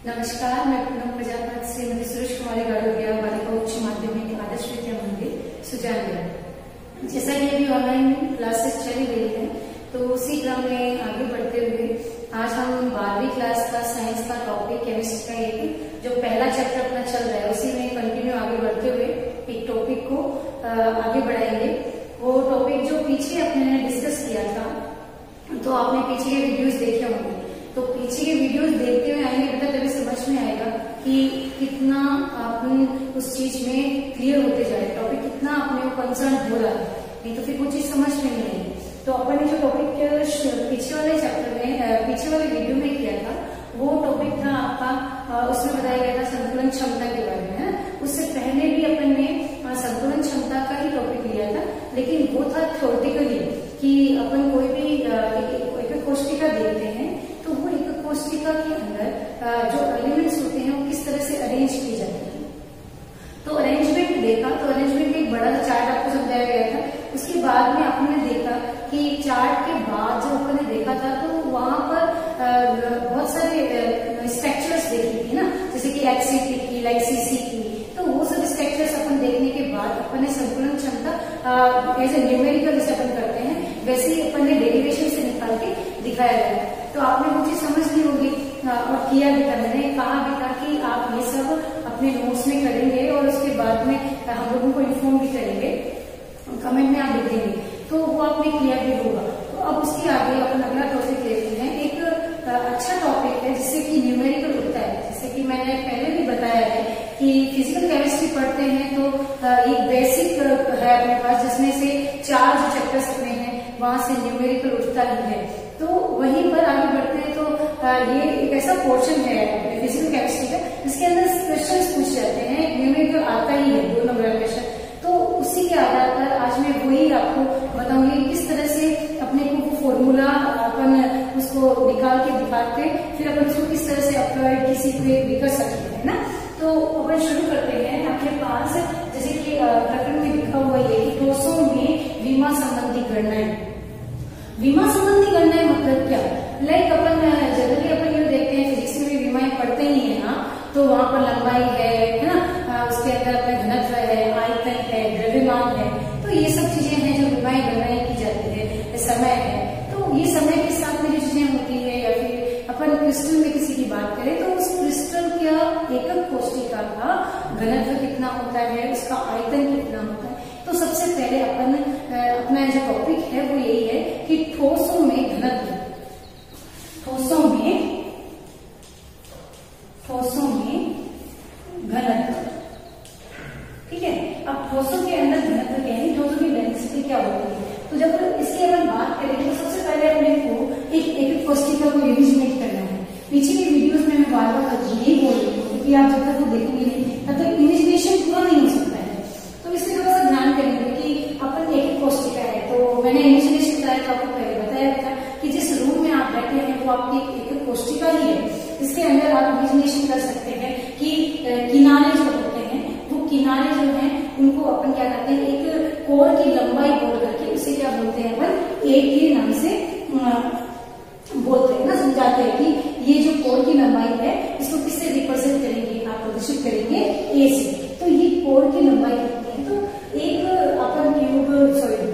नमस्कार, मैं पूनम प्रजापति श्रीमती सुरेश कुमारी गाड़ोदिया बालिका उच्च माध्यमिक आदर्श विद्या मंदिर सुजानगढ़। जैसा कि अभी ऑनलाइन क्लासेस चल रही है तो उसी क्रम में आगे बढ़ते हुए आज हम 12वीं क्लास का साइंस का टॉपिक केमिस्ट्री का एक जो पहला चैप्टर अपना चल रहा है उसी में कंटिन्यू आगे बढ़ते हुए एक टॉपिक को आगे बढ़ाएंगे। वो टॉपिक जो पीछे अपने डिस्कस किया था तो आपने पीछे के वीडियोस देखे होंगे, तो पीछे के वीडियोस देखते हुए आएंगे बेटा तभी समझ में आएगा कि कितना अपन उस चीज में क्लियर होते जाए, टॉपिक कितना अपने को कंसर्न हो रहा है, नहीं तो फिर वो चीज समझ में नहीं आएगी। तो अपन ने जो टॉपिक पीछे वाले चैप्टर में पीछे वाले वीडियो में किया था वो टॉपिक था आपका, उसमें बताया गया था संतुलन क्षमता के बारे में। उससे पहले भी अपन ने संतुलन क्षमता का ही टॉपिक लिया था, लेकिन वो था थ्योरेटिकली कि अपन कोई भी एक कोशिका देखते हैं तो वो एक कोशिका के अंदर जो एलिमेंट्स होते हैं वो किस तरह से अरेंज किए जाते हैं। तो अरेंजमेंट देखा, तो अरेंजमेंट का एक बड़ा सा चार्ट आपको समझाया गया था। उसके बाद में आपने देखा कि चार्ट के बाद जब अपन ने देखा था तो वहां पर बहुत सारे स्ट्रक्चर्स देखी थी ना, जैसे कि HCP की, LCC की। तो वो सब स्ट्रक्चर्स अपन देखने के बाद अपन ने संतुलन क्षमता एज ए न्यूमेरिकल जैसे अपन करते हैं वैसे ही अपन ने डेरिवेशन से निकाल के दिखाया गया। तो आपने वो चीज समझ ली होगी और किया भी था। मैंने कहा भी था कि आप ये सब अपने नोट्स में करेंगे और उसके बाद में हम लोगों को इन्फॉर्म भी करेंगे, कमेंट में आप लिख देंगे, तो वो आपने किया भी होगा। तो अब उसके आगे अपन अगला टॉपिक लेते हैं। एक अच्छा टॉपिक है जिससे कि न्यूमेरिकल होता है, जैसे कि मैंने पहले भी बताया है कि फिजिकल केमिस्ट्री पढ़ते हैं तो एक बेसिक है अपने पास जिसमें से 4 जो चैप्टर्स अपने हैं वहां से न्यूमेरिकल उठता ही है। तो वहीं पर आगे बढ़ते हैं तो ये एक ऐसा पोर्शन है अपने फिजिकल केमिस्ट्री का जिसके अंदर क्वेश्चन पूछ जाते हैं, न्यूमेरिकल आता ही है 2 नंबर का क्वेश्चन। तो उसी के आधार पर आज मैं वही आपको बताऊंगी किस तरह से अपने को फॉर्मूला अपन उसको निकाल के दिखाते, फिर अपन उसको किस तरह से अप्लाइड किसी पे भी कर सकते हैं ना। तो अपन शुरू करते हैं। आपके पास जैसे कि प्रकरण में लिखा हुआ है कि ठोसों में विमा संबंधी गणनाएं। विमा संबंधी गणनाएं मतलब क्या? लाइक अपन जनरली अपन ये देखते हैं फिजिक्स में भी विमाएं पढ़ते ही है ना, तो वहां पर लंबाई है ना, उसके अंदर अपना घनत्व है, आयतन है, द्रव्यमान है, तो ये सब चीजें हैं जो विमाएं गणनाएं की जाती है। समय है, तो ये समय के साथ में जो चीजें होती है, या फिर अपन क्रिस्टल में किसी की बात करें तो उस क्रिस्टल का एकक कोशिका का घनत्व कितना होता है, उसका आयतन कितना होता है। तो सबसे पहले अपन अपना जो टॉपिक है वो यही है कि ठोसों में घनत्व, ठोसों में घनत्व, ठीक है। अब ठोसों के अंदर घनत्व क्या है, ठोसों की डेंसिटी क्या होती है। तो जब इसकी अपन बात करें तो सबसे पहले अपने को एक कोशिका को यूनिट करना है। पीछे के वीडियोस में मैं बार बार यही बोल रही हूँ क्योंकि आप जब तक वो देखेंगे नहीं तब तक इमेजिनेशन पूरा नहीं हो सकता है। तो इसलिए थोड़ा सा ध्यान करेंगे कि अपन एक कोशिका है, तो मैंने इमेजिनेशन कराया तो आपको पहले बताया था कि जिस रूम में आप बैठे हैं वो आपकी एक कोशिका ही है। इसके अंदर आप इमेजिनेशन कर सकते हैं कि किनारे जो होते हैं वो किनारे जो है उनको अपन क्या करते हैं, एक कोर की लंबाई बोल करके उसे क्या बोलते हैं अपन ए के नाम से बोलते हैं ना, समझाते हैं कि ये जो कोर की लंबाई है इसको किससे रिप्रेजेंट करेंगे, आप प्रदर्शित करेंगे ए से। तो ये कोर की लंबाई कितनी है, तो एक अपन ट्यूब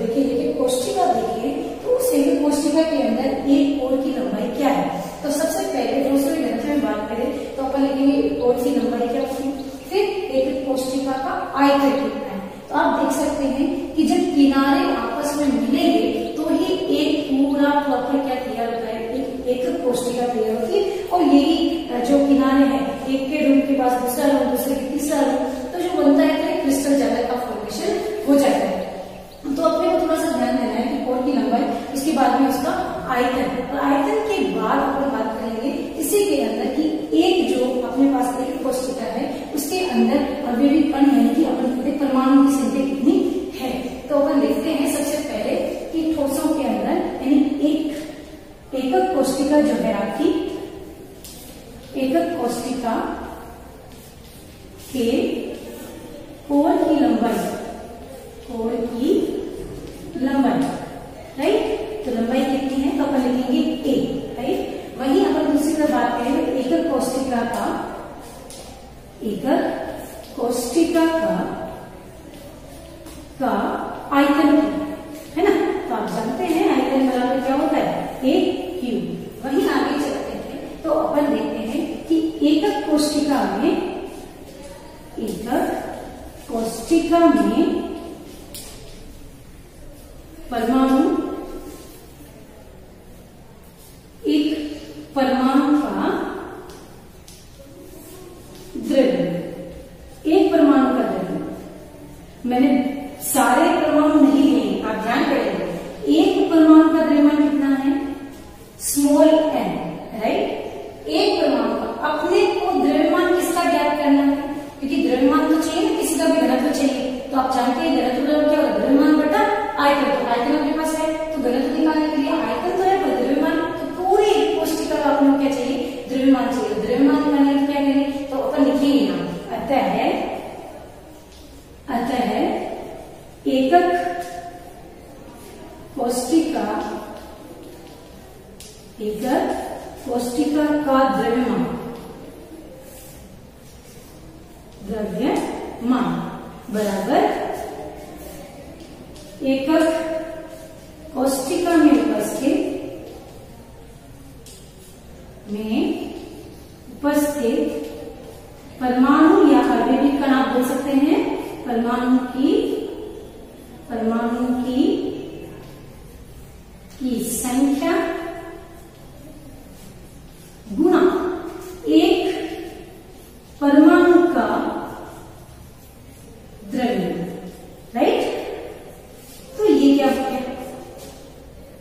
देखिए कोशिका देखिए तो उस एक कोशिका के अंदर एक कोर की लंबाई क्या है। तो सबसे पहले दूसरे घनत्व में बात करें तो अपन लिखेंगे कोर की लंबाई क्या होगी, फिर एक कोशिका का आयतन कितना है। तो आप देख सकते हैं कि जब किनारे आपस में मिलेंगे तो ही एक पूरा प्रॉपर क्या तैयार होता है, एक कोशिका तैयार होती है। और यही जो किनारे हैं, एक के रूम के पास दूसरा रूम, दूसरे के तीसरा रूम, तो जो बनता है तो क्रिस्टल जैसा का फॉर्मेशन हो जाता है। तो अपने को थोड़ा सा ध्यान देना है कि कोर की लंबाई, उसके बाद में उसका आयतन, और आयतन के बाद अपन बात करेंगे इसी के अंदर कि एक जो अपने पास एक कोशिका है उसके अंदर अवयवी कण यानी कि अपन परमाणु की संख्या कितनी है। तो अपन देखते हैं सबसे पहले कि ठोसों के अंदर यानी एकक कोशिका जो है आपकी, एकक कोशिका के कोर की लंबाई, राइट। तो लंबाई कितनी है तो अपन लिखेंगे a, राइट। वहीं अपन दूसरी तरफ बात करें तो एकक कोशिका का आयतन है ना। तो आप जानते हैं आयतन बराबर क्या होता है, a क्यूब। वहीं आगे चलते हैं तो अपन देखते हैं कि एकक कोशिका में परमाणु, एक परमाणु का द्रव्य, एक परमाणु का द्रव्य, मैंने सारे परमाणु नहीं लिए, आप ध्यान करेंगे। एक परमाणु का द्रव्यमान कितना है, स्मॉल n, राइट। एक परमाणु का, अपने को द्रव्यमान किसका ज्ञात करना है, क्योंकि द्रव्यमान तो चाहिए ना, किसी का भी घनत्व चाहिए। तो आप जानते हैं घनत्व क्या होगा, द्रव्यमान बटा आयतन। तो आयतन अपने पास है तो घनत्व निकालने के लिए आयतन तो है पर द्रव्यमान, तो पूरी कोशिका का आपको क्या चाहिए, द्रव्यमान चाहिए। द्रव्यमान निकालने तो क्या करेंगे, तो अपन लिखेंगे यहाँ अतः एकक कोशिका का द्रव्यमान बराबर एकक कोशिका में उपस्थित परमाणु या अवयवी कण, आप बोल सकते हैं परमाणु की संख्या गुना एक परमाणु का द्रव्यमान, राइट। तो ये क्या है,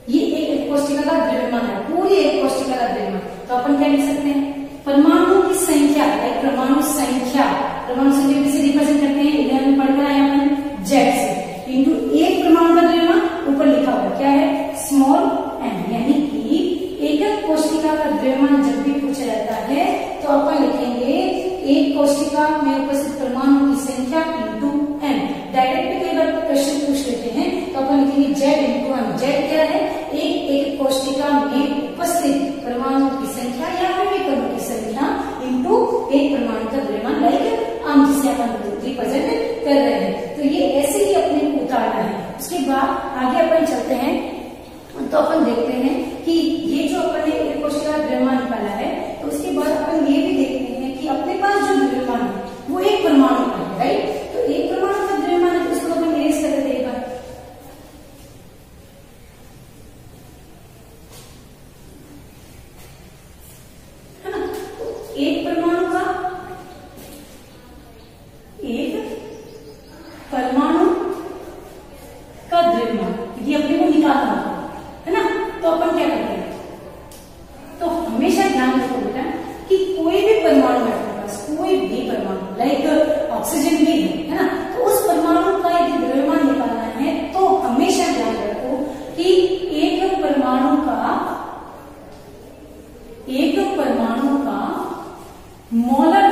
ये एक कोशिका का द्रव्यमान है, पूरी एक कोशिका का द्रव्यमान। तो अपन क्या लिख सकते हैं, परमाणु की संख्या, परमाणु संख्या किसे रिप्रेजेंट करते हैं, इधर में पढ़कर आया अपन जेड से, इंटू एक परमाणु का द्रव्यमान, ऊपर लिखा हुआ क्या है, स्मॉल n। यानी कि एकक कोशिका का द्रव्यमान जब भी पूछा जाता है तो अपन लिखेंगे एक कोशिका में उपस्थित परमाणु की संख्या इंटू n। डायरेक्ट कई बार क्वेश्चन पूछ लेते हैं तो अपन लिखेंगे जेड इंटू n। जेड क्या है, एक कोशिका में उपस्थित परमाणु की संख्या या अणु की संख्या इंटू एक परमाणु का द्रव्यमान, लाइक हम जिसे अपन रिप्रेजेंट कर रहे हैं। तो ये ऐसे ही अपने को उतारना है। उसके बाद आगे अपन चलते हैं तो अपन देखते हैं कि ये जो अपन ने एक कोशिका का द्रव्यमान निकाला है, तो उसके बाद अपन ये भी देखते हैं कि अपने पास जो द्रव्यमान है वो एक परमाणु का है, राइट। तो एक परमाणु का द्रव्यमान है तो उसको अपन इरेज कर देते हैं, है ना। तो एक परमाणु का द्रव्यमान ये अपने को निकालना है ना। तो अपन क्या करते हैं, तो हमेशा ध्यान रखो बेटा कि कोई भी परमाणु है अपने पास, कोई भी परमाणु, लाइक ऑक्सीजन भी है ना, तो उस परमाणु का यदि द्रव्यमान निकालना है तो हमेशा ध्यान रखो कि एक परमाणु का मोलर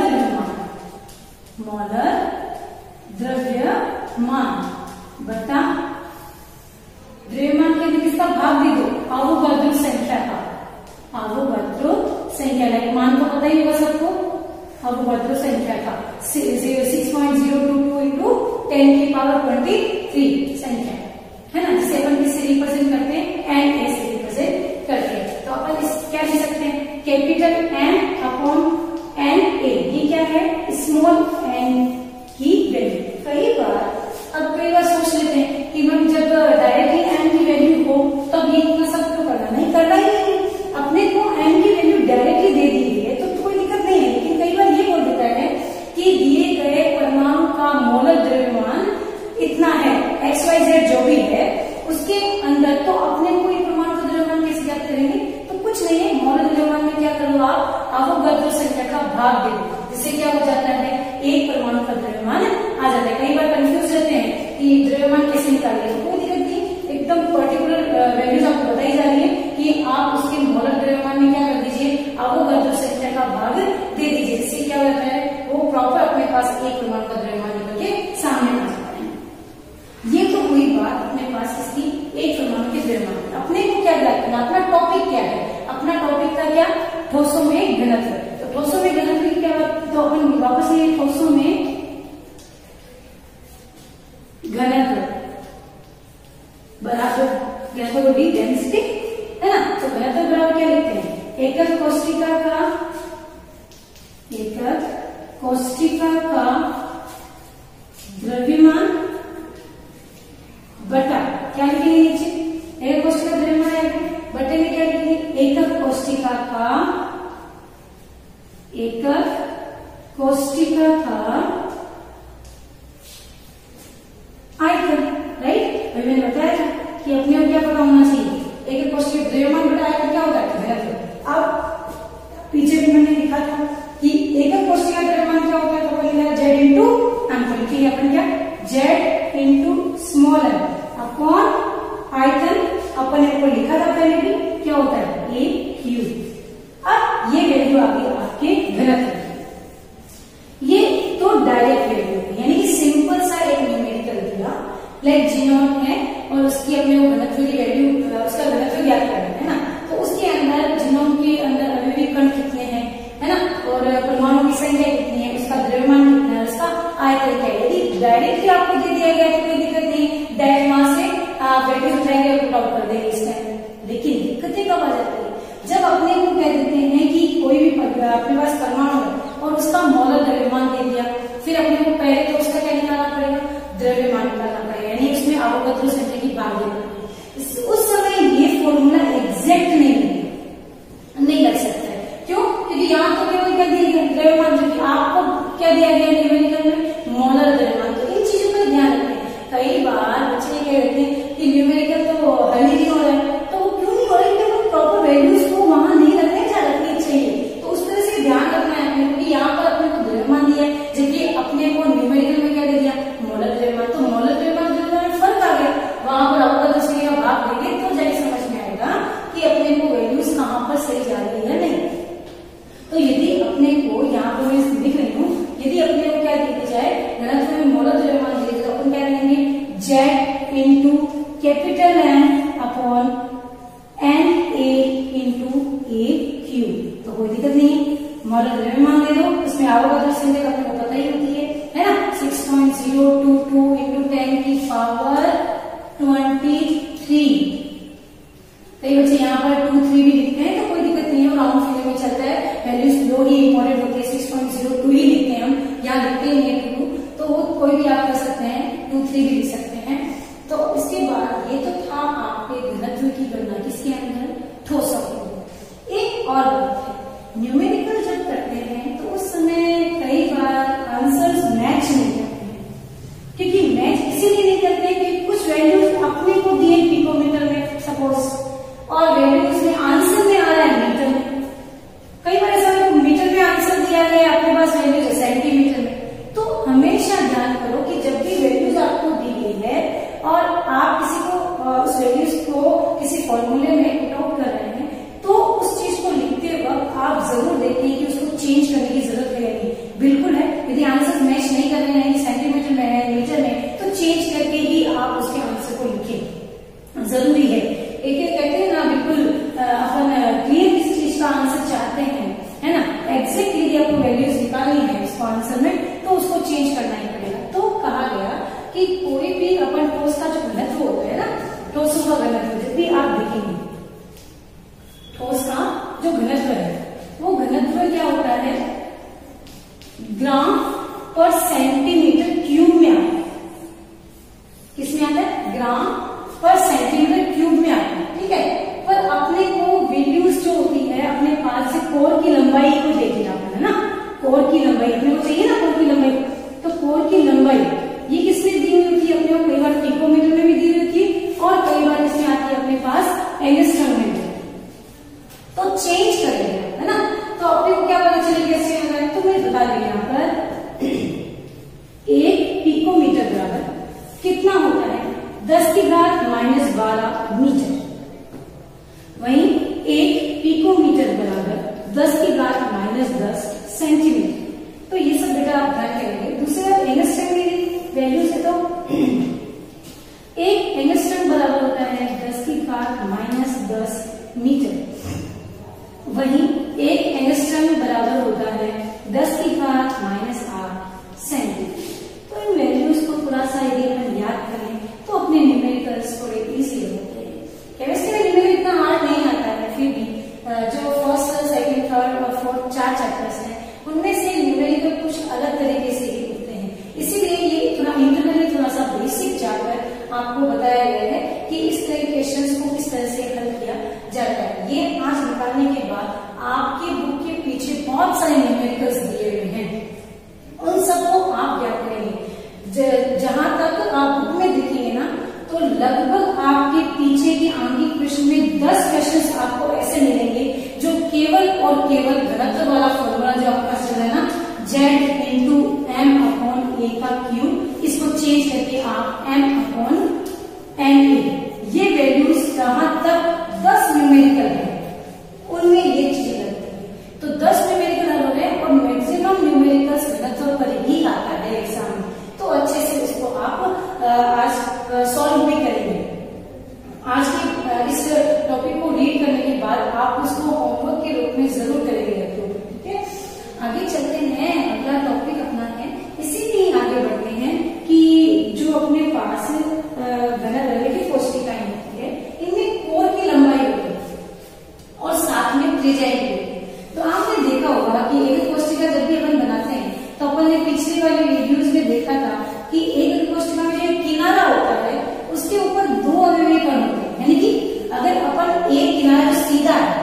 द्रव्यमान बटा द्रव्यमान के अंदर किसका भाग दे दो, अवोगाद्रो संख्या, लाइक मान तो पता ही होगा सबको, अवोगाद्रो संख्या का 6.022 इंटू 10⁻23 संख्या है ना, जिसे अपन किससे रिप्रेजेंट करते हैं, एन ए से रिप्रेजेंट करते हैं। तो अपन क्या लिख सकते हैं, capital N upon N A, ये क्या है, स्मॉल एन की वैल्यू। कई बार सोच लेते हैं कि मैम जब डायरेक्टली एन की वैल्यू हो तब ये इतना सब क्यों करना, नहीं करना ही नहीं, अपने को एन की वैल्यू डायरेक्टली दे दी गई है तो कोई दिक्कत नहीं है। लेकिन कई बार ये बोल देता है कि दिए गए परमाणु का मोलर द्रव्यमान इतना है, XYZ जो भी है उसके अंदर, तो अपने को ये परमाणु का द्रव्यमान कैसे ज्ञात करेंगे, तो कुछ नहीं है, मोलर द्रव्यमान में क्या करो आप, अवोगाद्रो संख्या का भाग दे दो, जिससे क्या हो जाता है, एक परमाणु अपने पास एक परमाणु का द्रव्यमान निकल के सामने आ जाता है। ये तो हुई बात अपने पास इसकी एक परमाणु के द्रव्यमान। अपने को क्या ज्ञात करना, अपना टॉपिक क्या है, अपना टॉपिक था क्या, ठोसों में घनत्व। तो ठोसों में घनत्व की क्या बात, तो अपन वापस ये ठोसों में घनत्व बराबर घनत्व को डी डेंसिटी है ना। तो घनत्व बराबर क्या लिखते हैं, एकक कोष्ठिका का द्रव्यमान बटा क्या लिखेंगे नीचे, एकक कोष्ठिका द्रव्यमान आएगा, बटे में क्या लिखेंगे, एकक कोष्ठिका का आयतन। राइट, अभी मैंने बताया था कि अपने को क्या पता होना चाहिए, एकक कोष्ठिका द्रव्यमान बटा आयतन क्या होता है, घनत्व। अब पीछे भी मैंने लिखा था कि एकक कोष्ठिका द्रव्यमान क्या होता है, तो अपन लिखा Z इंटू एम, तो लिखिए अपन क्या, Z into small m upon आयतन। अपन को लिखा था पहले भी, क्या होता है, AQ। अब ये वैल्यू आ गई आपके घनत्व की। ये तो डायरेक्ट वैल्यू है, यानी कि सिंपल सा एक न्यूमेरिकल दिया, लाइक G0 है और उसकी अपने को घनत्व की वैल्यू, उसका घनत्व ज्ञात करना है ना। तो उसके अंदर G0 के अंदर अभी भी कण कितने हैं, है ना, और परमाणु की संख्या कितनी है, उसका द्रव्यमान कितना है, उसका आयतन क्या है। यदि डायरेक्टली आपको दे दिया गया तो कोई दिक्कत नहीं, डायरेक्ट वहां से वैल्यू उठाएंगे और पुट आउट कर देंगे इस टाइम। लेकिन दिक्कतें कब आ जाती है, जब अपने को कह देते हैं कि कोई भी अपने पास परमाणु है और उसका मोलर द्रव्यमान दे दिया, फिर अपने को पहले तो उसका क्या निकालना पड़ेगा, द्रव्यमान निकालना पड़ेगा, यानी उसमें अवोगाद्रो संख्या की भाग देना पड़ेगा। उस समय ये फॉर्मूला एग्जैक्ट नहीं लग सकता है। क्यों, क्योंकि यहाँ तो केवल क्या दिया गया, द्रव्यमान, जो कि आपको क्या दिया गया न्यूमेरिकल में, मोलर द्रव्यमान। तो इन चीजों का ध्यान रखें। कई बार बच्चे कह देते हैं कि न्यूमेरिकल तो हल ही नहीं हो रहा है, तो वो क्यों नहीं हो रहा है, क्योंकि प्रॉपर वैल्यूज को वहां नहीं रखने जहाँ रखनी चाहिए। तो उस तरह से ध्यान रखना है अपने को, यहाँ पर अपने को द्रव्यमान दिया है, जबकि अपने को न्यूमेरिकल में क्या दे दिया, मोलर द्रव्यमान। तो मोलर द्रव्यमान में फर्क आ गया, वहां पर अवोगाद्रो संख्या का भाग देंगे तो जाके समझ में आएगा कि अपने को वैल्यूज कहाँ पर सही जा रही है नहीं। तो यदि अपने को यहाँ पर मैं लिख रही हूँ, यदि अपने को क्या दी जाए, घनत्व में मोलर द्रव्यमान दे तो अपन क्या लेंगे, Z into capital M upon NA into AQ। तो कोई दिक्कत नहीं, मोलर द्रव्यमान दे दो, इसमें अवोगाद्रो संख्या का अपने को पता ही होती है ना, 6.022 इंटू 10 की पावर 23। कई बच्चे यहाँ पर 23 भी लिखते हैं, तो कोई दिक्कत नहीं है, राउंड फिगर में चलता है, वैल्यूज दो ही इंपॉर्टेंट होती है, 6.02 ही लिखते हैं हम, यहाँ लिखते नहीं है 2, तो वो कोई भी आप कर सकते हैं, 23 भी लिख सकते हैं। तो इसके बाद ये तो था आपके घनत्व की गणना किसके अंदर, ठोसों के। एक और बात है, न्यूमेरिकल जब करते हैं तो उस समय कई बार आंसर्स मैच नहीं करते हैं। क्योंकि मैच इसीलिए नहीं करते कि कुछ वैल्यूज अपने को दिए पिकोमीटर में सपोज, और वैल्यूज में आंसर में आ रहा है मीटर में। कई बार ऐसा मीटर में आंसर दिया गया, अपने पास वैल्यूज है सेंटीमीटर में। तो हमेशा ध्यान करो कि जब भी वैल्यूज आपको दी गई है और आप किसी को उस वैल्यूज को किसी फॉर्मूले में पुट आउट कर रहे हैं, तो उस चीज को लिखते वक्त आप जरूर देखें कि उसको चेंज करने की जरूरत है या नहीं। बिल्कुल है, यदि आंसर मैच नहीं कर रहे हैं, सेंटीमीटर में है, मीटर में, तो चेंज करके ही आप उसके आंसर को लिखें, जरूरी है। एक कहते हैं ना, बिल्कुल अपन क्लियर किसी चीज का आंसर चाहते हैं, है ना, एग्जैक्टली यदि आपको वैल्यूज निकालनी है इसको आंसर में, तो उसको चेंज करना ही पड़ेगा। तो कहा गया कि कोई भी अपन ठोस का जो घनत्व होता है ना, ठोसों का घनत्व, जब भी आप देखेंगे ठोस का जो घनत्व है, वो घनत्व क्या होता है, ग्राम पर सेंटीमीटर क्यूब में आता है। किसमें आता है, ग्राम पर सेंटीमीटर क्यूब में आता है, ठीक है। पर अपने को वैल्यूज जो होती है, अपने पास से कोर की लंबाई को देखे जाता है ना, कोर की लंबाई अपने को चाहिए ना, कोर की लंबाई। तो कोर की लंबाई ये किसने दी हुई होती है अपने को, कई बार पिकोमीटर में भी दी हुई होती है, और कई बार इसमें आती है अपने पास एंगस्ट्रम में। तो चेंज करेंगे, है ना। तो अपने को क्या पता चलेगा कैसे होगा, तो मैं बता देंगे यहाँ पर 1 पिकोमीटर बराबर कितना होता है, 10⁻⁻12 मीटर। वहीं 1 पिकोमीटर बराबर 10⁻⁻10 सेंटीमीटर। तो ये सब बेटा आप ध्यान करेंगे दूसरा एंगस्ट्रम की वैल्यू से तो एक एंगस्ट्रम बराबर होता है 10⁻⁻10 मीटर, वहीं एक एंगस्ट्रम बराबर होता है 10⁻⁸ सेंटीमीटर। तो इन वैल्यूज को थोड़ा सा यदि अपन याद करें तो अपने न्यूमेरिकल्स थोड़े इजी होते हैं। केमिस्ट्री में न्यूमेरिकल इतना हार्ड नहीं आता है, फिर भी जो फर्स्ट, सेकंड, थर्ड और फोर्थ 4 चैप्टर्स हैं उनमें से न्यूमेरिकल कुछ अलग तरीके से ही होते हैं। इसीलिए ये थोड़ा इंटरनली थोड़ा सा बेसिक जाकर आपको बताया गया है कि इस तरह के क्वेश्चंस को किस तरह से हल किया जाता है। ये आज निकालने के बाद आपके बुक के पीछे बहुत सारे न्यूमेरिकल्स दिए हुए हैं, उन सबको आप याद करेंगे। जहां तक आप बुक में देखेंगे ना तो लगभग आपके पीछे के आगे क्वेश्चन में 10 क्वेश्चंस आपको ऐसे मिलेंगे जो केवल और केवल घनत्व वाला फॉर्मूला जो आपका चल रहा है ना, Z/m/a का क्यूब, इसको चेंज करके आप m/na, ये वैल्यूज जहां तक 10 न्यूमेरिकल है उनमें ये चीजें लगती है। तो 10 न्यूमेरिकल हल हो गए और मैक्सिमम न्यूमेरिकल्स घनत्व पर ही आता है एग्जाम में, तो अच्छे से इसको आप आज सॉल्व भी करेंगे। आज के इस टॉपिक को रीड करने के बाद आप उसको होमवर्क के रूप में जरूर करेंगे। ठीक है, आगे चलते हैं। अगला टॉपिक अपना है, इसी में ही आगे बढ़ते हैं कि जो अपने पास घनत्व कोशिकाएं होती है, इनमें कोर की लंबाई होती है और साथ में त्रिज्या होती है। तो आपने देखा होगा कि एक कोशिका जब भी अपन बनाते हैं तो अपन ने पिछले वाले वीडियोज में देखा था कि एक कोशिका में जो किनारा होता है उसके ऊपर 2 अवयवी कण होते हैं, यानी कि अगर अपन एक किनारा जो सीधा है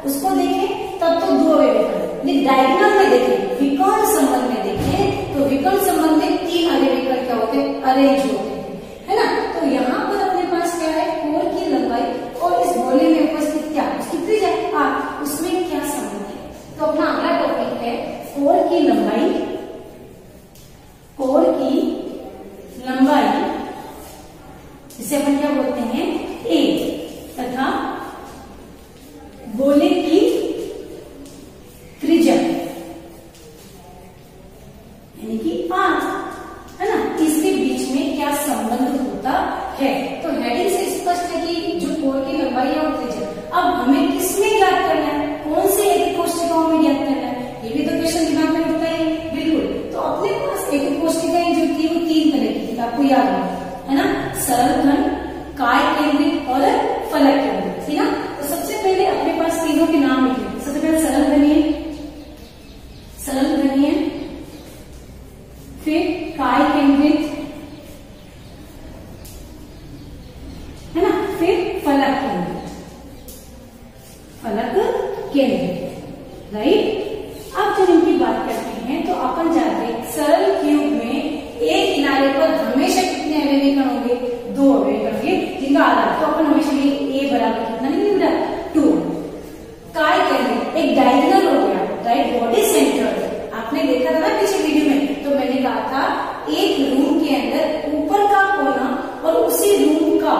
उसको देखें तब तो 2 अवयवी कण, यदि डायगोनल में देखें, विकर्ण संबंध में देखें तो विकर्ण संबंध में 3 अवयवी कण क्या होते हैं, अरेंज होते हैं, है ना। तो यहाँ पर अपने पास क्या है, कोर की लंबाई और इस गोले में उपस्थित क्या, उसकी त्रिज्या r, उसमें क्या संबंध है। तो अपना अगला टॉपिक है कोर की लंबाई। कोर की लंबाई जिसे अपन क्या बोलते हैं, a, तथा गोले की त्रिज्या यानी कि r, है ना, इसके बीच में क्या संबंध होता है। तो हेडिंग से स्पष्ट है कि जो कोर की लंबाई और त्रिज्या, अब हमें किसमें ज्ञात करना है, कौन से एक कोशिकाओं में ज्ञात करना है, ये भी तो क्वेश्चन दिमाग में उठता है। बिल्कुल, तो अपने पास एक कोशिकाएं जो थी वो 3 तरह की थी, आपको याद है ना, सरल घन, काय केंद्रित और फलक केंद्रित, थी ना। तो सबसे पहले अपने पास तीनों के नाम लिखे। सबसे पहले सरल घनीय, फिर काय केंद्रित, है ना, फिर फलक केंद्रित, राइट। अब जब इनकी बात करते हैं तो अपन जानते हैं सरल क्यूब में एक किनारे पर हमेशा कितने अवयवी कण होंगे, 2 अवयवी कण होंगे जिनका आधार, तो अपन हमेशा a बराबर कितना निकलेगा, 2। काय केंद्रित एक डायगोनल हो गया, राइट, बॉडी सेंटर्ड। आपने देखा था ना पिछले वीडियो में, तो मैंने कहा था एक रूम के अंदर ऊपर का कोना और उसी रूम का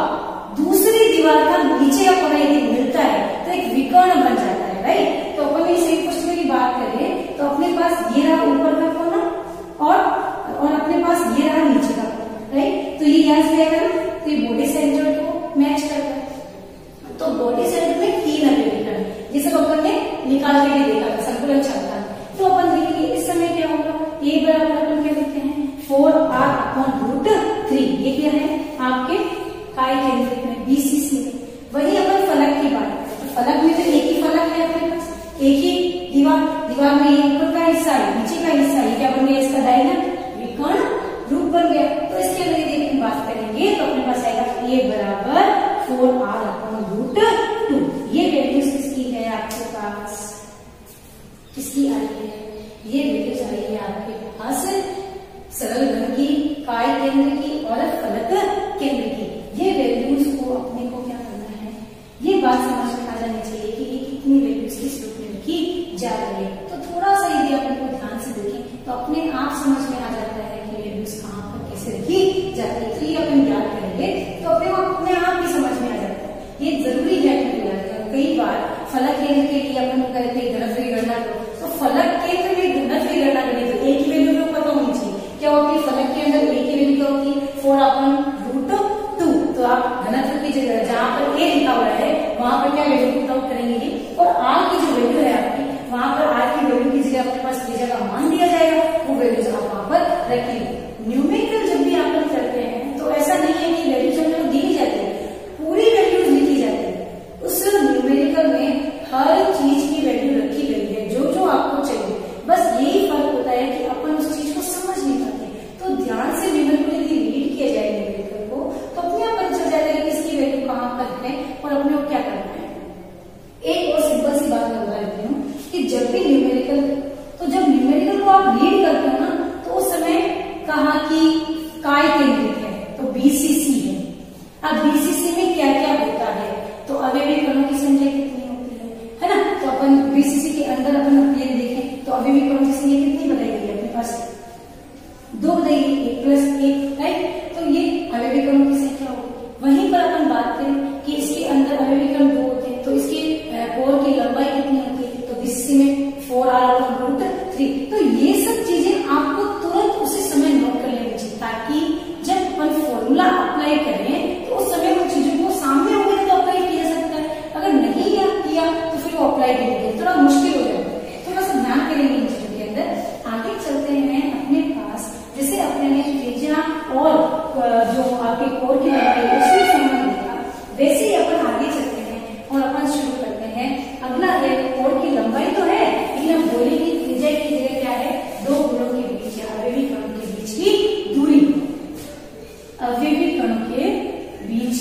दूसरी दीवार का नीचे का कोना यदि मिलता है तो एक विकर्ण बन जाता है, राइट। तो अपन इस एक क्वेश्चन की बात करें तो अपने पास ये रहा ऊपर का कोना और अपने पास ये रहा नीचे का कोना, राइट। तो ये यहाँ से आएगा ना, तो ये बॉडी सेंटर को मैच करता है। तो बॉडी सेंटर में 3 अवयवी कण, जिसे अपन ने निकाल के भी देखा था, संकुलन क्षमता। तो अपन देखेंगे इस समय क्या होगा, ये बराबर अपन क्या लिखते हैं, 4r/√3। ये क्या है आपके काय केंद्रित में BCC में। वही अपन फलक की बात करें तो फलक में तो एक ही फलक है अपने पास, एक ही दीवार में ये ऊपर का हिस्सा है, नीचे का हिस्सा है, क्या बन गया इसका डायगोनल, विकर्ण रूप बन गया। तो इसके अंदर यदि बात करेंगे तो अपने पास आएगा a बराबर 4r/√2। ये वैल्यूज किसकी है आपके पास, किसकी आ रही है, ये वैल्यूज आ रही है आपके पास सरल घन की, काय केंद्र की और फलक केंद्र की। ये वैल्यूज को अपने को क्या करना है, ये बात समझ में आ जानी चाहिए कि ये कितनी वैल्यूज किस रूप में लिखी जा रही है। तो थोड़ा सा यदि अपने को ध्यान से देखें तो अपने आप समझ में आ जाता है कि वैल्यूज कहाँ पर कैसे लिखी जाती है। तो ये अपन याद करेंगे तो अपने आप ही समझ में आ जाता है। ये जरूरी है कि याद करें। कई बार फलक केंद्र के लिए अपन कहते हैं घनत्व की गणना करो, तो फलक केंद्र में घनत्व की गणना करनी तो एक ही वैल्यू में पता होनी चाहिए, क्या क्या होती है, फलक के अंदर ए की वैल्यू क्या होती है 4/√2। तो आप घनत्व की जगह जहां पर ए लिखा हुआ है वहां पर क्या वैल्यू पुट आउट करेंगे, और आर की जो वैल्यू है आपकी, वहां पर आर की वैल्यू की जगह अपने पास त्रिज्या का मान दिया जाएगा, वो वैल्यूज आप वहां पर रखेंगे। न्यूमेरिकल जब भी आप लोग करते हैं तो ऐसा नहीं है कि वैल्यूज हम लोग दी ही जाती है, पूरी वैल्यूज लिखी जाती है। उस न्यूमेरिकल में हर चीज की वैल्यू रखी गई है, जो जो आपको चाहिए। बस यही फर्क होता है कि अपन उस चीज को समझ नहीं पाते। तो ध्यान से न्यूमेरिकल यदि रीड किया जाए न्यूमेरिकल को, तो अपने आप पता चल जाएगा कि इसकी वैल्यू कहाँ पर है और अपने को क्या करना है। एक और सिंपल सी बात मैं बता देती हूँ कि जब भी न्यूमेरिकल, तो जब न्यूमेरिकल को आप रीड करते हो ना, तो उस समय कहाँ की काय केंद्रित है, तो बीसीसी है। अब बीसीसी में क्या क्या होता है, तो अवयवी कणों की संख्या कितनी होती है ना। तो अपन बीसीसी के अंदर अपन अपने देखें तो अवयवी कणों की संख्या कितनी बताई गई है अपने पास, 2 बताई गई, 1+1, राइट। तो ये अवयवी कणों की संख्या होगी। वहीं पर अपन बात करें कि इसके अंदर अवयवी कण 2 होते हैं, तो इसकी कोर की लंबाई कितनी होती है, तो बीसीसी में 4r/√3। तो ये सब चीजें आपको तुरंत उसी समय नोट कर लेनी चाहिए, ताकि जब अपन फॉर्मूला अप्लाई करें तो उस समय उन चीजों को सामने होगा तो अप्लाई किया सकता है, अगर नहीं किया तो फिर वो अप्लाई नहीं, थोड़ा मुश्किल हो जाता है। थोड़ा सा ध्यान करेंगे इन चीजों के अंदर। आगे चलते हैं अपने पास, जैसे अपने ने त्रिज्या और जो आपके कोर की लंबाई उसमें संबंध देखा, वैसे ही अपन आगे चलते हैं और अपन शुरू करते हैं। अगला है कोर की लंबाई तो है, लेकिन हम बोलेंगे त्रिज्या की जगह क्या है, 2 गुणों के बीच या अवयवी कणों के बीच की दूरी, अवयवी कणों के बीच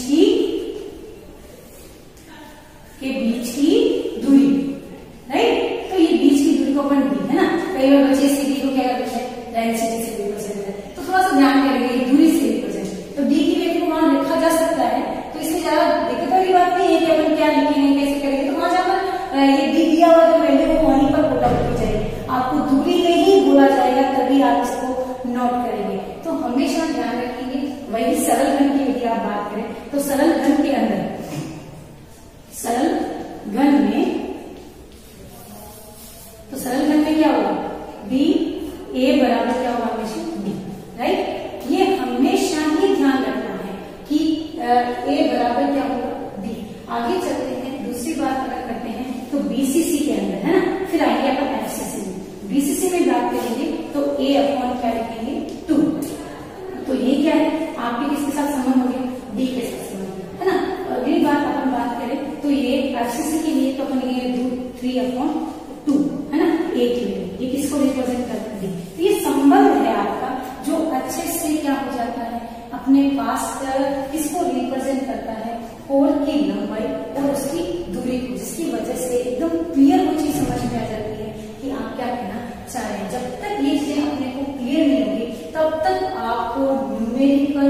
की दूरी, राइट। तो ये बीच की दूरी को अपन डी है ना, कई बार बच्चे सी डी को क्या करते हैं, डेंसिटी से रिप्रेजेंट करते हैं, तो थोड़ा सा ध्यान करेंगे दूरी से रिप्रेजेंट। तो डी की वैल्यू को वहां लिखा जा सकता है, तो इसमें ज्यादा दिक्कत वाली बात नहीं है कि अपन क्या लिखेंगे कैसे करेंगे। तो वहां जाकर ये डी दिया हुआ जो वैल्यू को वहीं पर पुट आउट की जाएगी, आपको दूरी में ही बोला जाएगा, तभी आप इसको नोट करेंगे। तो हमेशा ध्यान रखेंगे। वही सरल घन की यदि आप बात करें तो सरल घन के अंदर, सरल घन में, तो सरल घन में क्या होगा, बी ए बराबर क्या होगा, हमेशा बी, राइट। ये हमेशा ही ध्यान रखना है कि ए बराबर क्या होगा, बी। आगे चलते हैं, दूसरी बात अगर करते हैं तो बीसीसी के अंदर है ना, फिर आइए अपन एफसीसी में। बीसीसी में बात करेंगे तो ए अपॉन क्या लिखेंगे, 2। तो ये क्या है, आपके किसके साथ संबंध हो गया, डी के साथ संबंध, है ना। अगली बात अपन बात करें तो ये एफसीसी के लिए तो अपन ये 3/2 है ना, ए के लिए, ये किसको रिप्रेजेंट करता है, डी। तो ये संबंध है आपका जो अच्छे से क्या हो जाता है, अपने पास किसको रिप्रेजेंट करता है, कोर की लंबाई और उसकी दूरी को, जिसकी वजह से एकदम क्लियर वो चीज समझ में आ जाती है कि आप क्या कहना चाह रहे हैं। जब तक ये चीजें अपने को क्लियर नहीं होगी तब तक आपको न्यूमेरिकल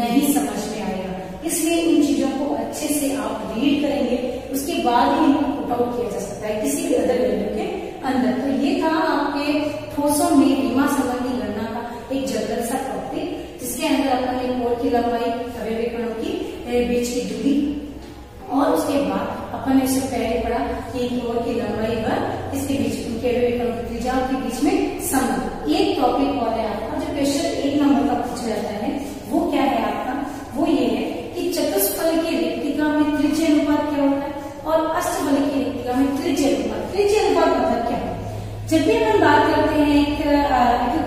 नहीं समझ में आएगा। इसलिए इन चीजों को अच्छे से आप रीड करेंगे, उसके बाद ही इनको पुट आउट किया जा सकता है किसी भी अदर वैल्यू के अंदर। तो ये था आपके ठोसों में रीमा संबंधी गणना का एक जनरल सा टॉपिक, जिसके अंदर अपन ने कोर की लंबाई, अवयवी कणों की बीच की दूरी, और उसके बाद अपन ने इससे पहले पढ़ा कि कोर की लंबाई व इसके बीच उनके अवयवी कणों की त्रिज्या के बीच में संबंध। एक टॉपिक और है आपका जो क्वेश्चन 1 नंबर का पूछा जाता है, वो क्या है आपका, वो ये है कि चतुष्फल की रिक्तिका में त्रिज्य अनुपात क्या होता है और अष्टफल की रिक्तिका में त्रिज्य अनुपात। त्रिज्य अनुपात मतलब क्या है, जब भी हम बात करते हैं एक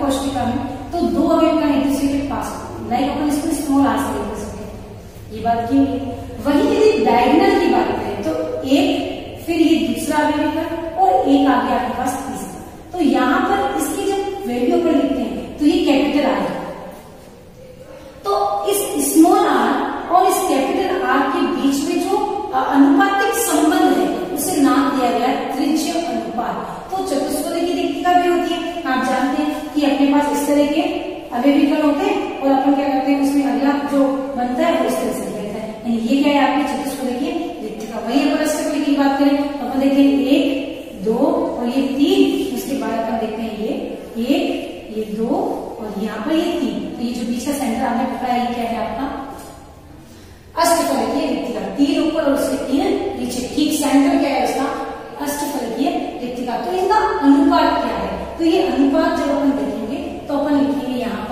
कोष्टिका में तो 2 अवयव कण एक दूसरे के पास होते हैं, लाइक अपन इसको स्मॉल आर से लिख सकते हैं, ये बात क्यों है। वही यदि डायगोनल की बात करें तो एक, फिर ये दूसरा अवयवी कण और एक आगे आपके पास तीसरा। तो यहाँ पर इसकी जब वैल्यू पर लिखते हैं तो ये कैपिटल आर है, तो इस स्मॉल आर और इस कैपिटल आर के बीच में जो अनुपातिक संबंध है उसे नाम दिया गया त्रिज्य अनुपात। तो चतुष्फलक की रिक्तिका भी होती है, आप जानते हैं कि अपने पास इस तरह के अवयवी कण होते हैं और अपन क्या करते हैं उसमें अगला जो बनता है वो इस तरह से रहता है, यानी ये क्या है आपकी चतुष्फलक की रिक्तिका। वही अपन अष्टफलक की बात करें तो अपन देखते हैं 1, 2 और ये 3, उसके बाद अपन देखते हैं ये 1, ये 2 और यहाँ पर ये 3। तो ये जो पीछे सेंटर आपने पकड़ा है ये क्या है आपका अष्टफलकीय रिक्तिका, 3 ऊपर और उसके 3 नीचे, ठीक सेंटर क्या है उसका अष्टफलकीय रिक्तिका। तो इनका अनुपात क्या है, तो ये अनुपात जब अपन देखेंगे तो अपन लिखेंगे यहाँ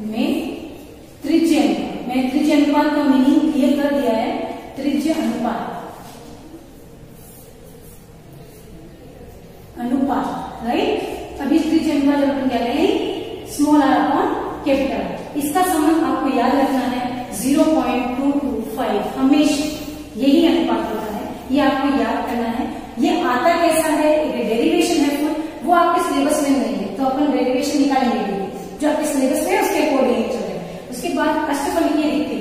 में त्रिज्य अनुपात। मैं त्रिज्य अनुपात का मीनिंग क्लियर कर दिया है। त्रिज्य अनुपात राइट। अभी त्रिज्य अनुपात अपन क्या करें, स्मॉल आर अपॉन कैपिटल। इसका संबंध आपको याद रखना है 0.225 हमेशा यही अनुपात होता है, ये आपको याद करना है। ये आता कैसा है, एक डेरिवेशन है फुल, वो आपके सिलेबस में नहीं है, तो अपन डेरिवेशन निकालेंगे जो आपके सिलेबस में है उसके अकॉर्डिंग चले। उसके बाद अष्टफलकीय रिक्ति,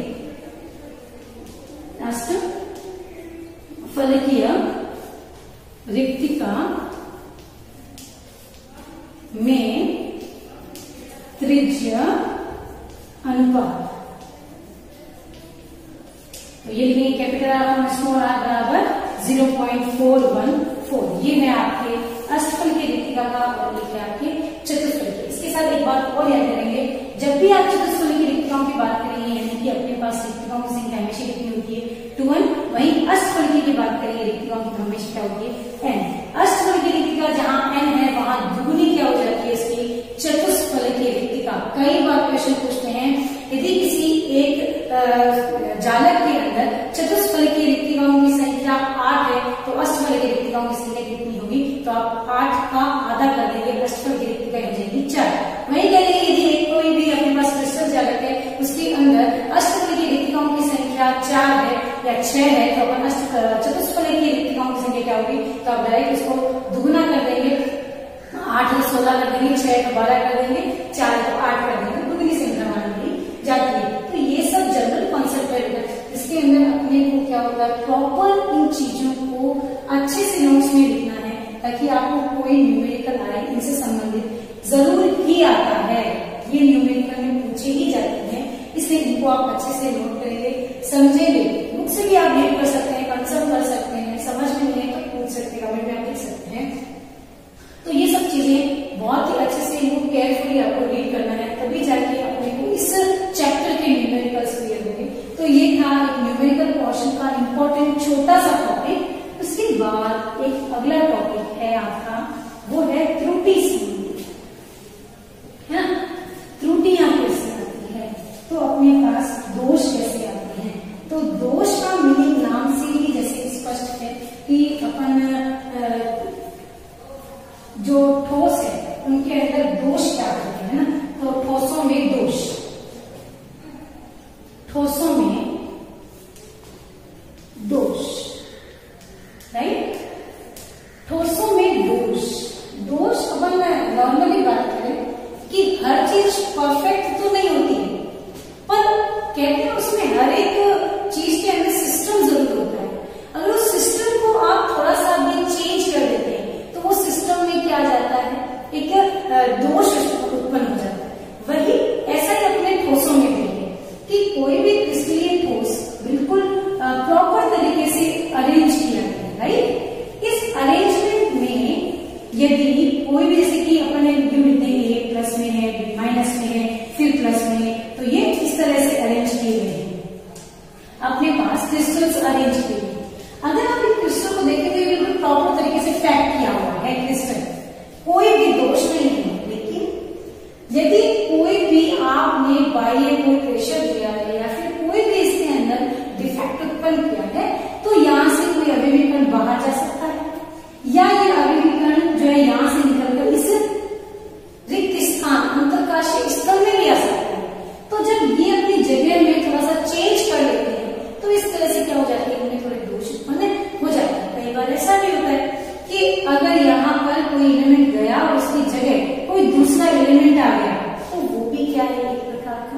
अष्टफलकीय रिक्तिका में त्रिज्य अनुपात। तो ये लिखेंगे कैपिटल आर स्मॉल आर बराबर 0.414। ये है आपके अष्टफलकीय रिक्तिका का और लिखे आपके चतुष्फलकीय। इसके साथ एक बात और याद करेंगे, जब भी आप चतुष्फलकीय रिक्तिकाओं की बात करेंगे यानी कि अपने पास रिक्तिकाओं की संख्या हमेशा कितनी होती है 2n, वहीं अष्टफलकीय की बात करेंगे रिक्तिकाओं की हमेशा क्या होती है n। अष्टफलकीय रिक्तिका जहां n है वहां दुगुनी क्या हो जाती है इसकी चतुष्फलकीय रिक्तिका। कई बार क्वेश्चन पूछते हैं यदि किसी एक जालक के अंदर चतुष्फलकीय रिक्तिकाओं की संख्या 8 है तो अष्टफलकीय रिक्तिकाओं की संख्या कितनी होगी, तो आप 8 का आधा कर देंगे, अष्टफलकीय रिक्तिका हो जाएगी 4। वही कहेंगे यदि एक कोई भी अपने पास क्रिस्टल जालक है उसके अंदर अष्टफलकीय रिक्तिकाओं की संख्या 4 है या 6 है तो अपन चतुष्फलकीय रिक्तिकाओं की संख्या क्या होगी, तो आप डायरेक्ट इसको दुगुना कर देंगे, 8 को 16 कर देंगे, 6 को 12 कर देंगे, 4 को 8 कर देंगे, दुगुनी संख्या मानी जाती है। तो ये सब जनरल कॉन्सेप्ट है, इसके अंदर अपने को क्या होता है प्रॉपर इन चीजों को अच्छे से नोट्स में लिखना है ताकि आपको कोई न्यूमेरिकल आए इनसे संबंधित जरूर ही आता है। ये न्यूमेरिकल में पूछे ही जाते हैं, इसलिए इनको आप अच्छे से नोट करेंगे, समझेंगे। बुक से भी आप रीड कर सकते हैं, कंसल्ट कर सकते हैं, समझ में नहीं है तो पूछ सकते हैं, कमेंट में आप लिख सकते हैं। तो ये सब चीजें बहुत ही अच्छे से इनको केयरफुली आपको रीड करना है, तभी जाके अपने को इस चैप्टर के न्यूमेरिकल्स क्लियर होंगे। तो ये था एक न्यूमेरिकल पोर्शन का इंपॉर्टेंट छोटा सा टॉपिक। उसके बाद एक अगला टॉपिक है आपका, वो है त्रुटि संबंधी, है ना। त्रुटियां कैसे आती है, तो अपने पास दोष कैसे आते हैं। तो दोष का मीनिंग नाम से ही जैसे स्पष्ट है कि अपन जो ठोस है उनके अंदर दोष क्या होते हैं ना, तो ठोसों में दोष, ठोसों में दोष, राइट। ठोसों में दोष, दोष अपन नॉर्मली बात करें कि हर चीज परफेक्ट तो नहीं होती है, पर कहते हैं उसमें हर एक चीज के अंदर सिस्टम जरूर होता है। अगर उस सिस्टम को आप थोड़ा सा भी चेंज कर देते हैं तो वो सिस्टम में क्या आ जाता है, एक दोष उत्पन्न हो जाता है। वही ऐसा ही अपने ठोसों में भी है कि कोई भी क्रिस्टलीय ठोस बिल्कुल प्रॉपर तरीके से अरेंज किया है, राइट। इस अरेंजमेंट में यदि कोई भी जैसे कि अपने यू लिखते हैं ये प्लस में है, माइनस में है, फिर प्लस में है, तो ये इस तरह से अरेंज किए गए हैं, अपने पास क्रिस्टल्स अरेंज किए गए। अगर आप इस क्रिस्टल को देखें तो ये बिल्कुल प्रॉपर तरीके से पैक किया हुआ है क्रिस्टल, कोई भी दोष नहीं है। लेकिन यदि कोई भी आपने बाह्य कोई प्रेशर दिया है या फिर कोई भी इसके अंदर डिफेक्ट उत्पन्न किया है तो यहाँ से कोई अभिविकर्ण बाहर जा सकता है या ये अभिविकर्ण जो है यहाँ से निकलकर इस रिक्त स्थान अंतरकाशीय स्थल में भी आ सकता है। तो जब ये अपनी जगह में थोड़ा सा चेंज कर लेते हैं तो इस तरह से क्या हो जाती है, उन्हें थोड़े दोष उत्पन्न हो जाते हैं। कई बार ऐसा भी होता है कि अगर यहाँ पर कोई एलिमेंट गया और उसकी जगह कोई दूसरा एलिमेंट आ गया तो वो भी क्या है, एक प्रकार का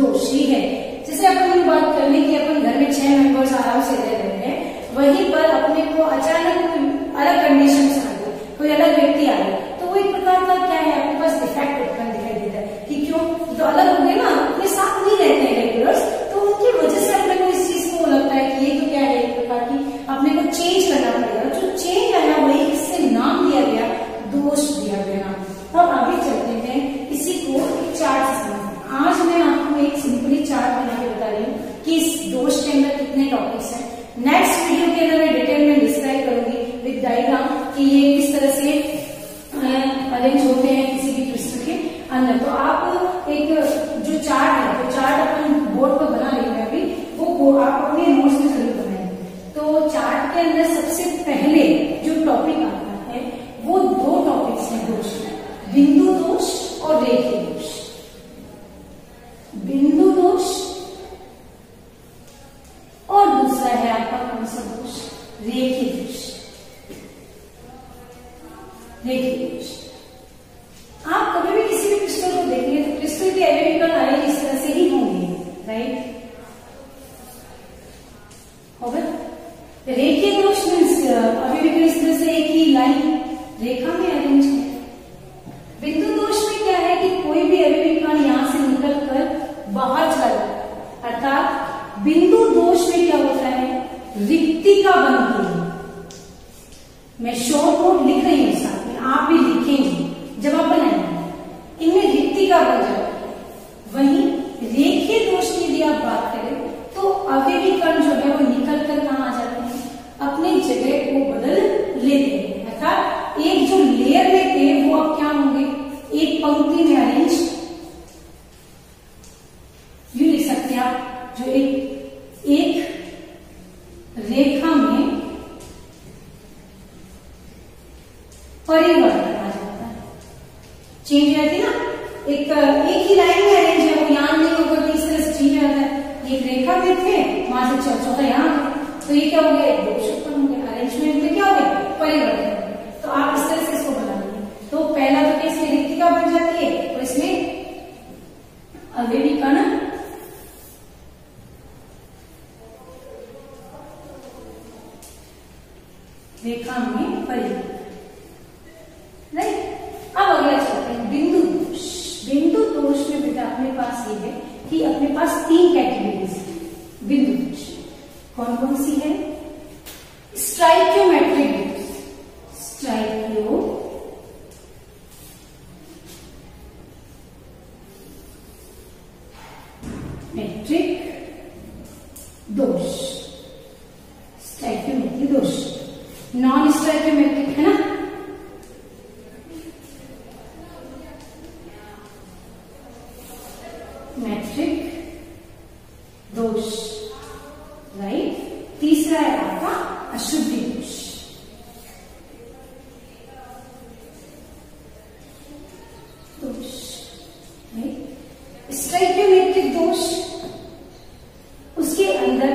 दोष ही है। जैसे अपन बात कर लें कि अपन घर में 6 मेंबर्स आराम से रह रहे हैं, वहीं पर अपने को अचानक कोई अलग कंडीशन आ गई, कोई अलग व्यक्ति आ गया, तो वो एक प्रकार का क्या है, आपके पास डिफेक्ट उत्पन्न दिखाई देता है कि क्यों, तो अलग हो गए ना, अपने साथ नहीं रहते हैं रेगुलर्स, तो उनकी वजह से अपने को इस चीज को लगता है कि ये तो क्या है, एक प्रकार की अपने को चेंज करना पड़ेगा। जो चेंज आया वही इससे नाम दिया गया, दोष दिया गया नाम। अब आगे चलते हैं, इसी को एक चार्ट से समझते हैं। आज मैं आपको एक सिंपली चार्ट बना के बता रही हूँ कि इस दोष के अंदर कितने टॉपिक्स हैं। नेक्स्ट वीडियो के अंदर मैं डिटेल में डिस्क्राइब करूंगी विद डायग्राम कि ये किस तरह से अरेंज होते हैं किसी भी क्रिस्टल के अंदर। तो आप एक जो के अंदर सबसे पहले जो टॉपिक आता है वो दो टॉपिक्स हैं दोस्तों, बिंदु दोष और रेखीय दोष। बिंदु दोष और दूसरा है आपका कौन सा दोष, रेखीय दोष। रेखीय दोष, आप कभी भी किसी भी क्रिस्टल को देखेंगे तो क्रिस्टल के अवयवी कण आए इस तरह से ही होंगे, राइट। होगा रेखीय दोष मीन्स अवयवी कण इस तरह से एक ही लाइन रेखा में अरेंज है। बिंदु दोष में क्या है कि कोई भी अवयवी कण यहां से निकलकर बाहर चला जाता है, अर्थात बिंदु दोष में क्या होता है, रिक्तिका बनती है। मैं शॉर्ट नोट लिख रही हूं, साथ में आप भी लिखेंगे जब आप बनाएंगे, इनमें रिक्तिका बन जाती है। वहीं रेखीय दोष की यदि आप बात करें तो अवयवी कण जो है वो निकल कर कहां आ जाते हैं, अपने जगह को बदल लेते हैं, अर्थात एक जो लेयर में थे वो अब क्या होंगे, एक पंक्ति में अरेंज, यूं लिख सकते हैं आप, जो एक रेखा में परिवर्तन आ जाता है, चेंज रहती है ना, एक ही लाइन में अरेंज है, वो यहां नहीं होगा कि इस तरह से चेंज रहता है। एक रेखा में थे, वहां से चौथा यहां, तो ये क्या हो गया, एक दोष उत्पन्न हो गया, अरेंजमेंट में क्या हो गया, परिवर्तन। तो आप इस तरह से इसको बना लेंगे। तो पहला तो इसकी रिक्तिका बन जाती है, तो इसमें अवयवी कण रेखा में परिवर्तन, राइट। अब अगला चलते हैं बिंदु दोष। बिंदु दोष में बेटा अपने पास ये है कि अपने पास तीन कैटेगरीज है बिंदु दोष। कौन कौन सी है, स्ट्राइक्योमेट्रिक दोष, स्ट्राइक्योमेट्रिक दोष, स्ट्राइक्योमेट्रिक दोष। नॉन स्ट्राइक्योमेट्रिक है ना, मैट्रिक दोष, राइट। तीसरा है आपका अशुद्धि दोष। राइट। स्ट्राइक्योमेट्रिक दोष, उसके अंदर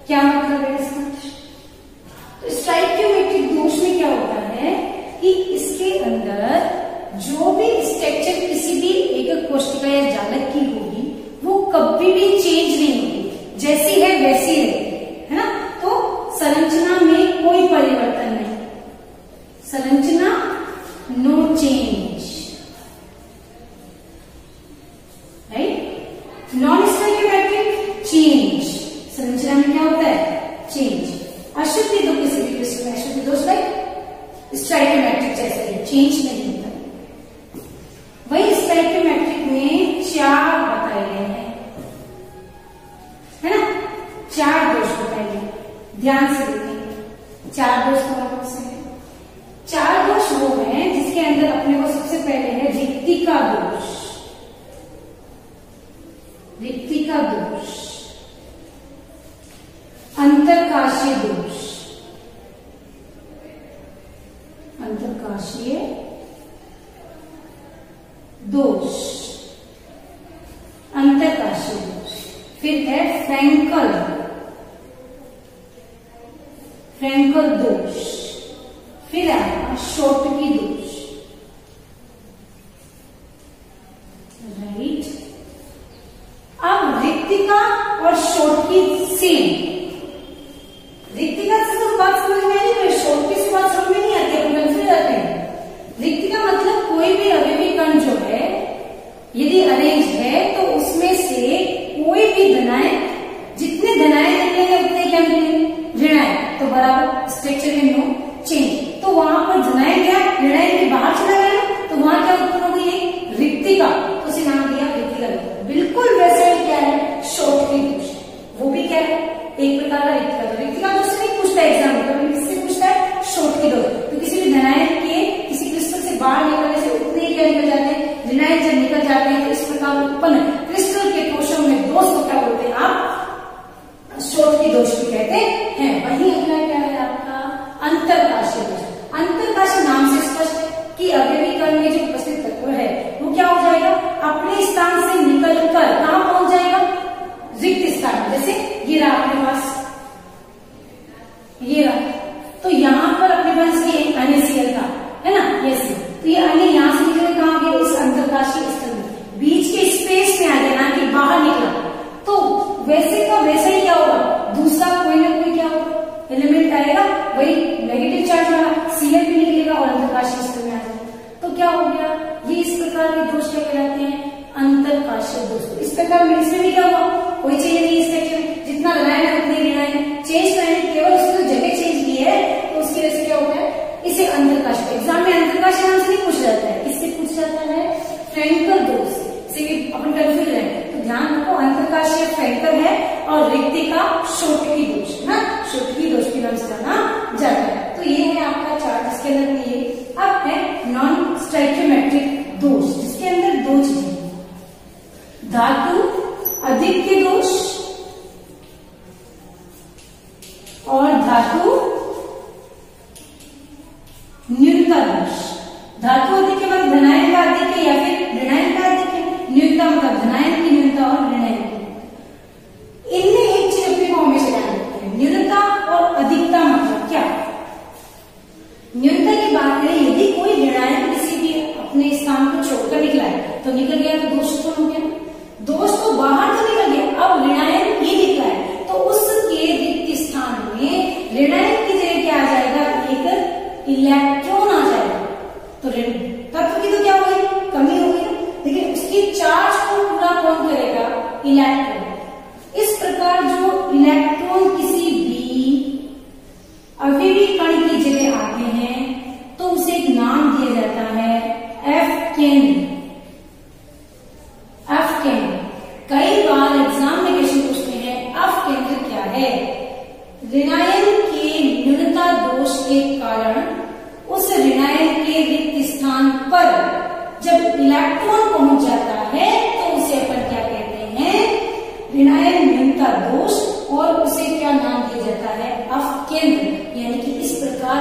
क्या मतलब है इसका, तो स्ट्राइक्योमेट्रिक दोष में क्या होता है कि इसके अंदर जो भी स्ट्रक्चर किसी भी एक कोशिका या जालक की होगी वो कभी भी चेंज नहीं होगी, जैसी है वैसी है ना। तो संरचना में कोई परिवर्तन नहीं, संरचना no change, right. Non stoichiometric change, संरचना में क्या होता है, चेंज। अशुद्धि दोष, किसी भी क्रिस्टल में अशुद्धि दोष लाइक स्ट्राइक्योमेट्रिक जैसे ही चेंज नहीं होता। वही स्ट्राइक्योमेट्रिक में चार बताए गए हैं, है ना, चार दोष बताए गए, ध्यान से देखें। चार दोष कौन से हैं, चार दोष वो हैं जिसके अंदर अपने को सबसे पहले है रिक्तिका दोष, रिक्तिका दोष, अंतरकाशीय दोष, अंतरकाशीय दोष, अंतरकाशीय दोष। फिर है फ्रैंकल, फ्रैंकल दोष। फिर आएगा शॉर्टकी दोष, राइट। अब रिक्तिका और शॉर्टकी सेम, रिक्तिका से तो बात समझ में आई है, शॉर्टकी से बात समझ में नहीं आती, अपन कंफ्यूज जाते हैं। रिक्तिका मतलब कोई भी अवयवी कण जो है यदि अरेंज है तो उसमें से कोई भी धनाएं, जितने धनाएं निकलेंगे उतने क्या मिलेंगे, ऋणाएं, तो बराबर स्ट्रक्चर में नो चेंज। तो वहां पर धनाएं क्या, ऋणाएं के बाहर चला गया, तो वहां क्या उत्पन्न हो गई, रिक्तिका, तो उसे नाम दिया रिक्तिका। बिल्कुल वैसे ही क्या है शॉर्टकी दोष, वो भी क्या है, पार्शियल दोष। इस प्रकार इसमें भी क्या हुआ, कोई चेंज नहीं स्ट्रक्चर में, जितना लगाया है उतनी लेना है, चेंज तो है केवल उसने जगह चेंज की है, तो उसकी वजह से क्या होता है, इसे अंतरकाश, एग्जाम में अंतरकाश नाम से नहीं पूछा जाता है, इससे पूछा जाता है फ्रैंकल दोष से। अपन कंफ्यूज है तो ध्यान रखो, अंतरकाशीय फ्रैंकल है और रिक्तिका शोटकी दोष ना, शोटकी दोष के नाम से जाना जाता है। तो ये है आपका चार्ट जिसके अंदर ये। अब है नॉन स्टोइकियोमेट्रिक दोष, जिसके अंदर दो चीजें, धातु अधिक्य दोष और धातु न्यूनता दोष। धातु अधिक्य मतलब धनायन का अधिक्य या फिर ऋणायन का अधिक्य, न्यूनता मतलब धनायन की न्यूनता और ऋणायन की। इनमें एक चीज अपने को हमेशा ध्यान रखनी है, न्यूनता और अधिकता मतलब क्या। न्यूनता की बात करें, यदि कोई ऋणायन किसी भी अपने स्थान को छोड़कर निकला है तो निकल गया तो दोष तो हो गया, दोष तो बाहर तो निकल गया, अब ऋणायन ये निकला है तो उसके रिक्त स्थान में ऋणायन की जगह क्या आ जाएगा, एक इलेक्ट्रॉन आ जाएगा। तो तत्व की तो क्या होगी, कमी होगी, लेकिन उसकी चार्ज को पूरा कौन करेगा, इलेक्ट्रॉन। इस प्रकार जो इलेक्ट्रॉन किसी भी अवयवी कण की जगह आते हैं तो उसे एक नाम दिया जाता है एफ केंद्र। एफ केंद्र कई बार एग्जाम में क्वेश्चन पूछते हैं, एफ केंद्र क्या है। ऋणायन के न्यूनता दोष के कारण उस ऋणायन के रिक्त स्थान पर जब इलेक्ट्रॉन पहुंच जाता है तो उसे अपन क्या कहते हैं, ऋणायन न्यूनता दोष, और उसे क्या नाम दिया जाता है, अपकेंद्र। यानी कि इस प्रकार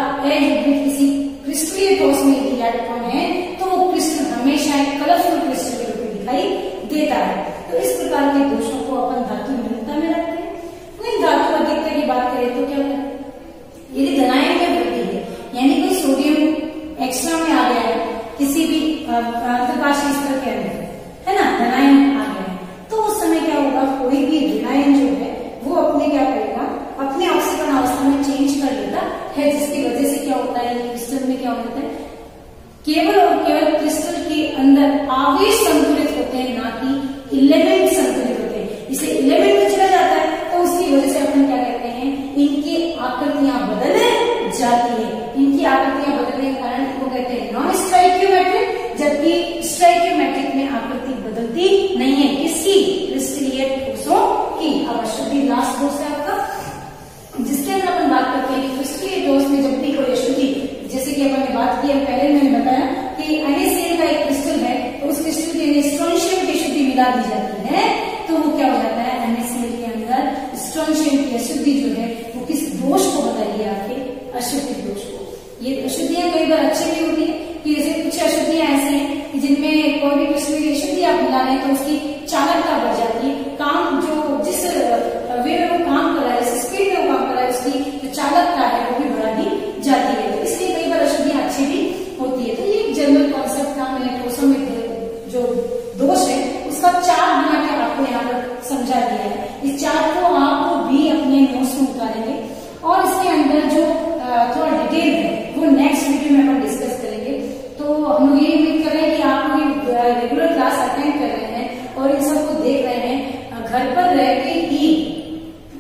किसी क्रिस्टलीय ठोस में इलेक्ट्रॉन है तो वो क्रिस्टल हमेशा एक कलरफुल क्रिस्टल के रूप में दिखाई देता है। तो इस प्रकार के दोषों को अपन धातु न्यूनता में रखते हैं। वहीं धातु अधिकता की बात करें तो क्या है, यदि धनायन में वृद्धि है, यानी कोई सोडियम एक्स्ट्रा में आ गया है किसी भी अंतरकाशीय स्तर के अंदर, है ना, धनायन आ गया है, तो उस समय क्या होगा, कोई भी ऋणायन जो है वो अपने क्या करेगा, अपने ऑक्सीकरण अवस्था में चेंज कर लेता है, जिसकी वजह से क्या होता है, क्रिस्टल में क्या होता है, केवल और केवल क्रिस्टल के अंदर आवेश संतुलित होते हैं, ना कि एलिमेंट संतुलित होते हैं। इसे एलिमेंट में चला जाता है तो उसकी वजह से अपन क्या कहते हैं, इनकी आकृतियां बदल जाती है। इनकी आकृतियां बदलने के कारण इनको कहते हैं नॉन स्टोइकियोमेट्रिक, जबकि स्टोइकियोमेट्रिक में आकृति बदलती नहीं है, किसकी, क्रिस्टलीय ठोसों की। अब अशुद्धि लास्ट दोष है आपका, जिसके अंदर अपन बात करते हैं कि क्रिस्टलीय ठोस में जब भी कोई अशुद्धि, जैसे कि अपन ने बात की, पहले मैंने बताया कि NaCl का एक क्रिस्टल है तो उस क्रिस्टल के स्ट्रोंशियम की अशुद्धि मिला दी जाती है तो वो क्या हो जाता है, NaCl के अंदर स्ट्रोंशियम की अशुद्धि जो है वो किस दोष को बताइए, आपके अशुद्धि दोष को। ये अशुद्धियां कई बार अच्छी भी होती है कि जैसे कुछ अशुद्धियां ऐसी हैं कि जिनमें कोई भी क्रिस्टल की अशुद्धि आप मिला रहे हैं तो उसकी चालकता बढ़ जाती है, काम जो जिस वे में वो काम कर रहा है, जिस स्पीड में वो काम कर रहा है, उसकी जो चालकता है वो भी बढ़ा दी जाती है। तो इसलिए कई बार अशुद्धियां अच्छी भी होती है। तो ये जनरल कॉन्सेप्ट था, मैंने ठोसों में जो दोष है उसका चार्ट बना के आपको यहाँ पर समझा दिया है। इस चार्ट को आप भी अपने नोट्स में उतारेंगे और इसके अंदर जो थोड़ा डिटेल है वो नेक्स्ट वीडियो में अपन डिस्कस करेंगे। तो हम लोग ये उम्मीद कर रहे हैं कि आप लोग रेगुलर क्लास अटेंड कर रहे हैं और इन सबको देख रहे हैं, घर पर रह के ही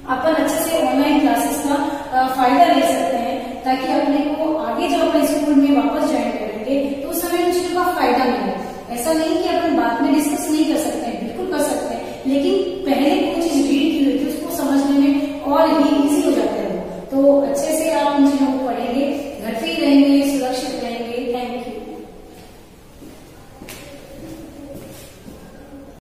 अपन अच्छे से ऑनलाइन क्लासेस का फायदा ले सकते हैं, ताकि अपने को आगे जब अपन स्कूल में वापस ज्वाइन करेंगे तो उस समय उन चीजों का फायदा मिले। ऐसा नहीं कि अपन बाद में डिस्कस नहीं कर सकते हैं, बिल्कुल कर सकते हैं, लेकिन पहले कोई चीज रीड की हुई थी उसको समझने में और ही इजी हो जाता है। तो